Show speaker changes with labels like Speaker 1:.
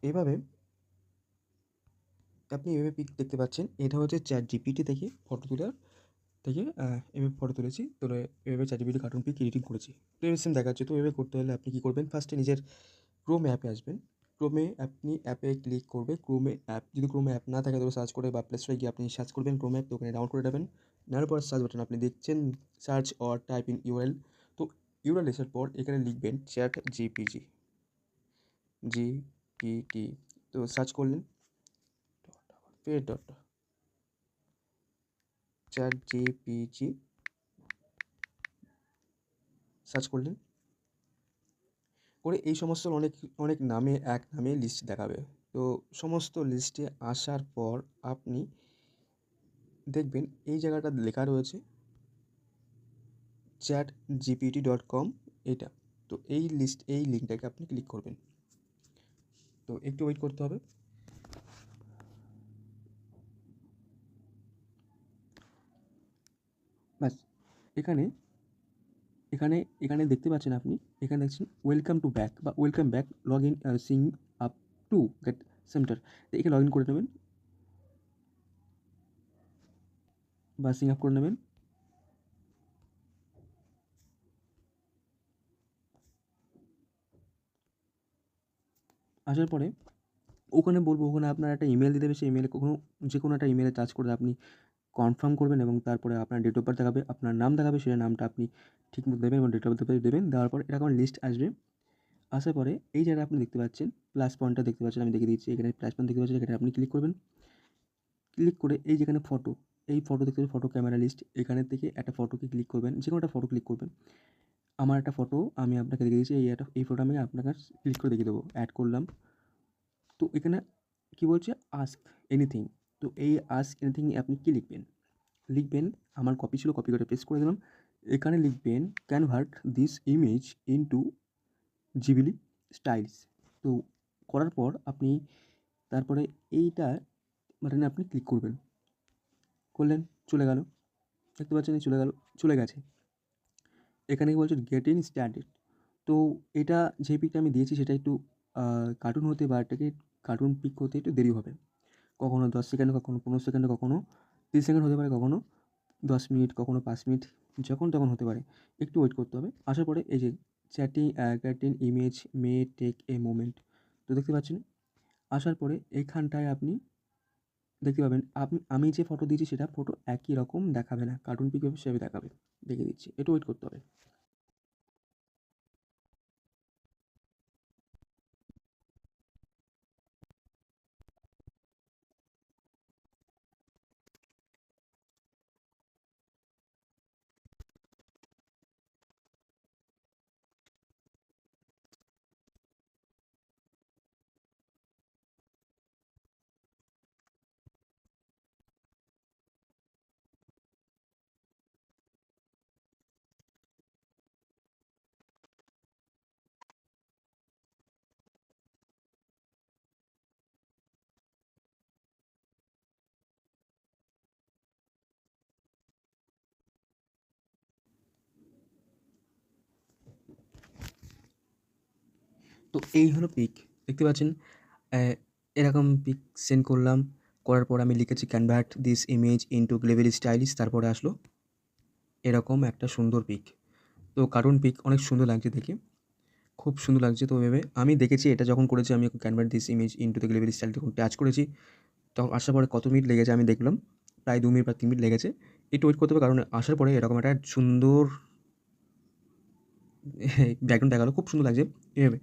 Speaker 1: এভাবে আপনি এভাবে পিক দেখতে পাচ্ছেন। এটা হচ্ছে ChatGPT থেকে ফটো তোলার থেকে এভাবে ফটো তুলেছি। তুলে এভাবে ChatGPT কার্টুন পিক এডিটিং করেছি। তো এভাবে সেম দেখাচ্ছে। তো এভাবে করতে হলে আপনি কী করবেন? ফার্স্টে নিজের ক্রোম অ্যাপে আসবেন। ক্রোমে আপনি অ্যাপে ক্লিক করবে। ক্রোমে অ্যাপ যদি ক্রোমে অ্যাপ না থাকে তবে সার্চ করে বা প্লে স্টোরে গিয়ে আপনি সার্চ করবেন ক্রোম অ্যাপ। তো ওখানে ডাউনলোড করে নেবেন। নেওয়ার পর সার্চ বাটন আপনি দেখছেন search or type in URL. তো ইউআরএল আসার পর এখানে লিখবেন ChatGPT। তো সার্চ করলেন ফের ChatGPT সার্চ করলেন। করে এই সমস্ত অনেক অনেক নামে এক নামে লিস্ট দেখাবে। তো সমস্ত লিস্টে আসার পর আপনি দেখবেন এই জায়গাটা লেখা রয়েছে chatgpt.com এটা। তো এই লিঙ্কটাকে আপনি ক্লিক করবেন। তো একটু ওয়েট করতে হবে। ব্যাস এখানে এখানে এখানে দেখতে পাচ্ছেন আপনি, এখানে দেখছেন ওয়েলকাম টু ব্যাক বা welcome back log in Singh up to get centre. তো এখানে লগ ইন করে নেবেন বা সিং আপ করে নেবেন। আসার পরে ওখানে বলবো, ওখানে আপনার একটা ইমেল দিতে হবে। সেই ইমেলে যে কোনো একটা ইমেলে টাচ করে আপনি কনফার্ম করবেন এবং তারপরে আপনার ডেট অফ বার্থ দেখাবে, আপনার নাম দেখাবে, সেই নামটা আপনি ঠিকমতো দেবেন এবং ডেট অফ বার্থ দেবেন। দেওয়ার পর এরকম লিস্ট আসবে। আসার পরে এই জায়গায় আপনি দেখতে পাচ্ছেন প্লাস পয়েন্টটা দেখতে পাচ্ছেন, আমি দেখিয়ে দিচ্ছি। এখানে প্লাস পয়েন্ট দেখতে পাচ্ছেন, এখানে আপনি ক্লিক করবেন। ক্লিক করে এই যেখানে ফটো, এই ফটো দেখতে পাচ্ছেন, ফটো ক্যামেরা লিস্ট। এখানে থেকে একটা ফটোকে ক্লিক করবেন, যে কোনো একটা ফটো ক্লিক করবেন। আমার একটা ফটো আমি আপনাকে দেখিয়ে দিচ্ছি। এই ফটো আমি আপনাকে ক্লিক করে দেখিয়ে দেবো। অ্যাড করলাম। তো এখানে কী বলছে? Ask anything. তো এই আস্ক এনিথিং আপনি কী লিখবেন আমার কপি ছিল, কপি করে পেস্ট করে দিলাম। এখানে লিখবেন convert this image into Ghibli styles. তো করার পর আপনি তারপরে এইটা বাটনে আপনি ক্লিক করবেন। করলেন, চলে গেল। দেখতে পাচ্ছেন এই চলে গেছে। এখানে কি বলছে গেট ইন স্টার্টেড। তো এটা যে পিকটা আমি দিয়েছি সেটা একটু কার্টুন হতে বা এটাকে কার্টুন পিক হতে একটু দেরি হবে। কখনো 10 সেকেন্ড, কখনো 15 সেকেন্ড, কখনো 30 সেকেন্ড হতে পারে, কখনো 10 মিনিট, কখনো 5 মিনিট, যখন তখন হতে পারে। একটু ওয়েট করতে হবে। আসার পরে এই যে ক্যাটিং image may take a moment. তো দেখতে পাচ্ছেন। আসার পরে এইখানটায় আপনি দেখতে পাবেন আমি যে ফটো দিয়েছি সেটা ফটো একই রকম দেখাবে না, কার্টুন পিক হিসেবে দেখাবে। দেখিয়ে দিচ্ছি, একটু ওয়েট করতে হবে। তো এই হলো পিক, দেখতে পাচ্ছেন। এরকম পিক সেন্ড করলাম। করার পর আমি লিখেছি convert this image into Ghibli stylish. তারপরে আসলো এরকম একটা সুন্দর পিক। তো কার্টুন পিক অনেক সুন্দর লাগছে দেখে, খুব সুন্দর লাগছে। তো ভেবে আমি দেখেছি এটা যখন করেছি, আমি convert this image into the Ghibli style যখন টাচ করেছি, তখন আসার পরে কত মিনিট লেগেছে আমি দেখলাম। প্রায় 2 মিনিট বা 3 মিনিট লেগেছে। একটু ওয়েট করতে হবে, কারণ আসার পরে এরকম একটা সুন্দর ব্যাকগ্রাউন্ড দেখালো, খুব সুন্দর লাগছে এভাবে।